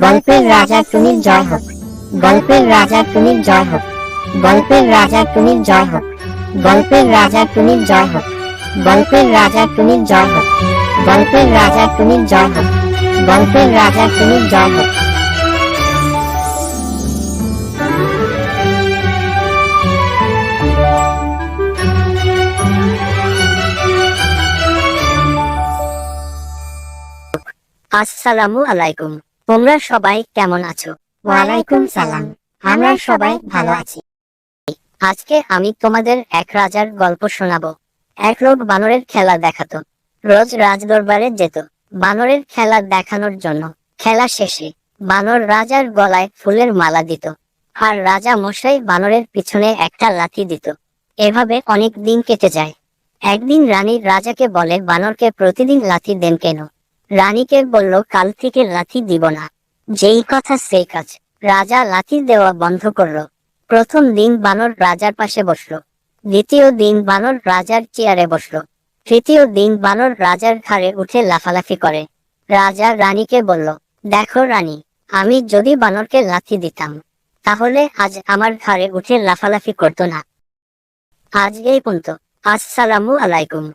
গল্পের রাজা টুনির জয় হোক। গল্পের রাজা টুনির জয় হোক। গল্পের রাজা টুনির জয় হোক। গল্পের রাজা টুনির জয় হোক। গল্পের রাজা টুনির জয় হোক। গল্পের রাজা টুনির জয় হোক। গল্পের রাজা টুনির জয় হোক। আসসালামু আলাইকুম। তোমরা সবাই কেমন আছো? ওয়ালাইকুম সালাম। আমরা সবাই ভালো আছি। আজকে আমি তোমাদের এক রাজার গল্প শোনাবো। এক লোক বানরের খেলা দেখাতো। রোজ রাজদরবারে যেত বানরের খেলা দেখানোর জন্য। খেলা শেষে বানর রাজার গলায় ফুলের মালা দিত, আর রাজা মশাই বানরের পিছনে একটা লাথি দিত। এভাবে অনেক দিন কেটে যায়। একদিন রানী রাজাকে বলে, বানরকে প্রতিদিন লাথি দেন কেন? রানীকে বলল, কাল থেকে লাথি দিব না। যেই কথা সেই কাজ। রাজা লাথি দেওয়া বন্ধ করলো। প্রথম দিন বানর রাজার পাশে বসলো। দ্বিতীয় দিন বানর রাজার চেয়ারে বসলো। তৃতীয় দিন বানর রাজার ঘাড়ে উঠে লাফালাফি করে। রাজা রানীকে বলল, দেখো রানী, আমি যদি বানরকে লাথি দিতাম তাহলে আজ আমার ঘাড়ে উঠে লাফালাফি করতো না। আজ এই পর্যন্ত। আসসালামু আলাইকুম।